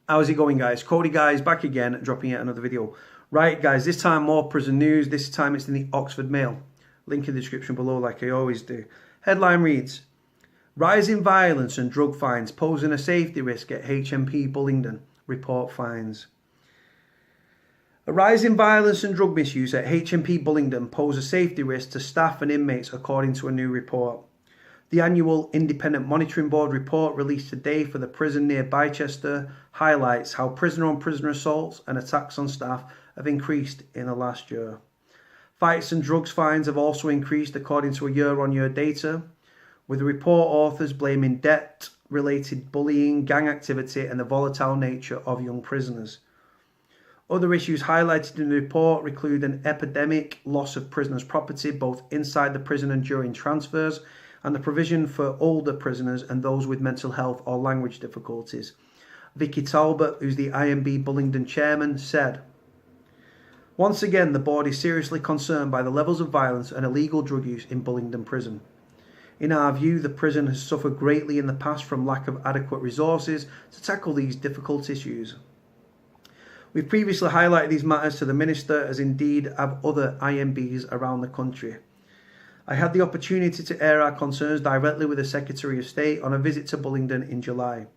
How's it going, guys? Cody, guys, back again, dropping yet another video. Right, guys, this time more prison news. This time it's in the Oxford Mail. Link in the description below, like I always do. Headline reads, rising violence and drug fines posing a safety risk at HMP Bullingdon. Report finds. A rise in violence and drug misuse at HMP Bullingdon pose a safety risk to staff and inmates, according to a new report. The annual Independent Monitoring Board report released today for the prison near Bicester highlights how prisoner-on-prisoner assaults and attacks on staff have increased in the last year. Fights and drugs fines have also increased according to a year-on-year data, with the report authors blaming debt-related bullying, gang activity and the volatile nature of young prisoners. Other issues highlighted in the report include an epidemic loss of prisoners' property both inside the prison and during transfers, and the provision for older prisoners and those with mental health or language difficulties. Vicky Talbot, who's the HMP Bullingdon chairman, said, "Once again, the board is seriously concerned by the levels of violence and illegal drug use in Bullingdon Prison. In our view, the prison has suffered greatly in the past from lack of adequate resources to tackle these difficult issues. We've previously highlighted these matters to the Minister, as indeed have other IMBs around the country. I had the opportunity to air our concerns directly with the Secretary of State on a visit to Bullingdon in July.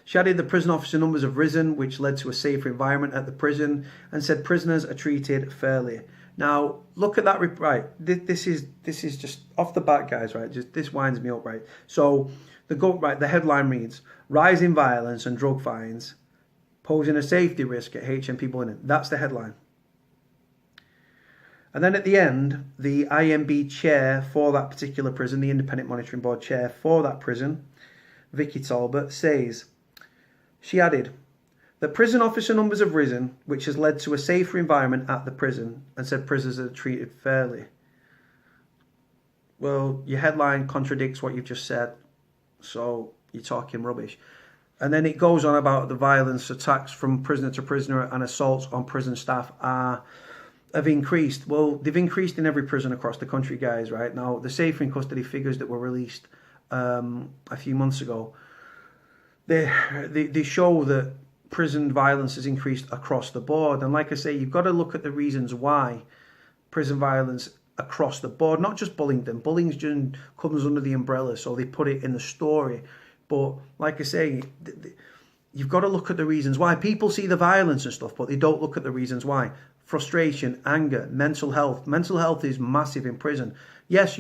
She added the prison officer numbers have risen, which led to a safer environment at the prison, and said prisoners are treated fairly." Now, look at that, right? This is just off the bat, guys, right? Just this winds me up, right? So the headline reads, "Rising violence and drug fines posing a safety risk at HMP Bullingdon." That's the headline. And then at the end, the IMB chair for that particular prison, the Independent Monitoring Board chair for that prison, Vicky Talbot, says, she added, "The prison officer numbers have risen, which has led to a safer environment at the prison, and said prisoners are treated fairly." Well, your headline contradicts what you've just said, so you're talking rubbish. And then it goes on about the violence, attacks from prisoner to prisoner and assaults on prison staff have increased. Well, they've increased in every prison across the country, guys, right? Now, the safer in custody figures that were released a few months ago, they show that prison violence has increased across the board. And like I say, you've got to look at the reasons why prison violence across the board, not just Bullingdon. Bullingdon comes under the umbrella, so they put it in the story. But like I say, you've got to look at the reasons why. People see the violence and stuff, but they don't look at the reasons why. Frustration, anger, mental health. Mental health is massive in prison. Yes,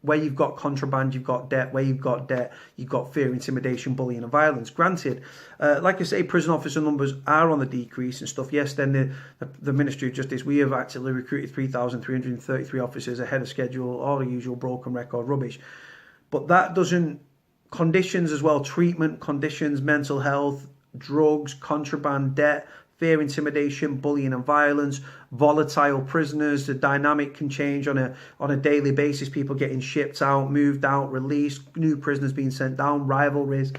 where you've got contraband, you've got debt. Where you've got debt, you've got fear, intimidation, bullying and violence. Granted, like I say, prison officer numbers are on the decrease and stuff. Yes, then the Ministry of Justice, we have actually recruited 3,333 officers ahead of schedule, all the usual broken record rubbish. But that doesn't, conditions as well, treatment conditions, mental health, drugs, contraband, debt, fear, intimidation, bullying and violence, volatile prisoners. The dynamic can change on a daily basis. People getting shipped out, moved out, released, new prisoners being sent down, rivalries,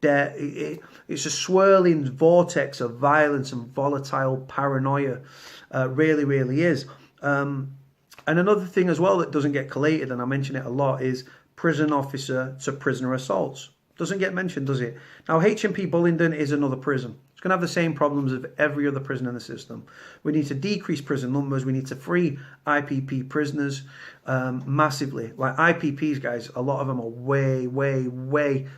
debt. It's a swirling vortex of violence and volatile paranoia. Really, really is. And another thing as well that doesn't get collated, and I mention it a lot, is prison officer to prisoner assaults. Doesn't get mentioned, does it? Now, HMP Bullingdon is another prison. It's going to have the same problems of every other prison in the system. We need to decrease prison numbers. We need to free IPP prisoners massively. Like IPPs, guys, a lot of them are way,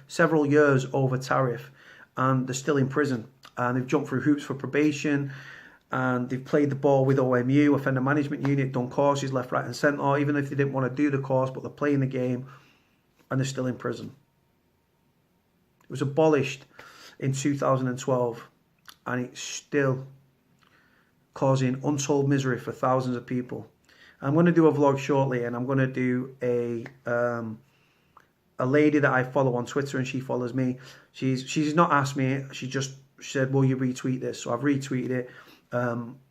several years over tariff. And they're still in prison. And they've jumped through hoops for probation. And they've played the ball with OMU, Offender Management Unit, done courses left, right and centre. Even if they didn't want to do the course, but they're playing the game. And they're still in prison. It was abolished in 2012, and it's still causing untold misery for thousands of people. I'm going to do a vlog shortly, and I'm going to do a lady that I follow on Twitter, and she follows me. She's not asked me. She just said, "Will you retweet this?" So I've retweeted it.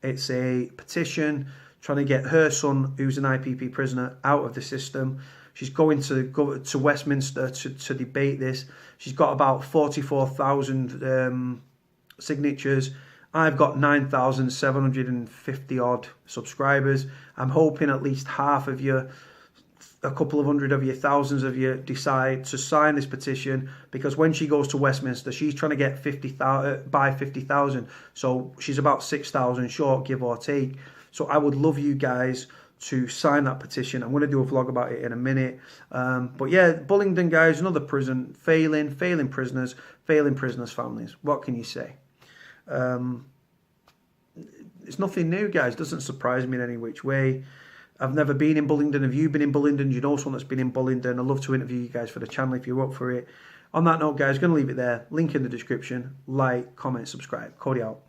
It's a petition trying to get her son, who's an IPP prisoner, out of the system. She's going to go to Westminster to debate this. She's got about 44,000 signatures. I've got 9,750 odd subscribers. I'm hoping at least half of you a couple of hundred of you, thousands of you decide to sign this petition, because when she goes to Westminster, she's trying to get 50,000 by 50,000. So she's about 6,000 short, give or take. So I would love you guys to sign that petition. I'm going to do a vlog about it in a minute. But yeah, Bullingdon, guys, another prison, failing prisoners, failing prisoners' families. What can you say? It's nothing new, guys. Doesn't surprise me in any which way. I've never been in Bullingdon. Have you been in Bullingdon? Do you know someone that's been in Bullingdon? I'd love to interview you guys for the channel if you're up for it. On that note, guys, going to leave it there. Link in the description. Like, comment, subscribe. Cody out.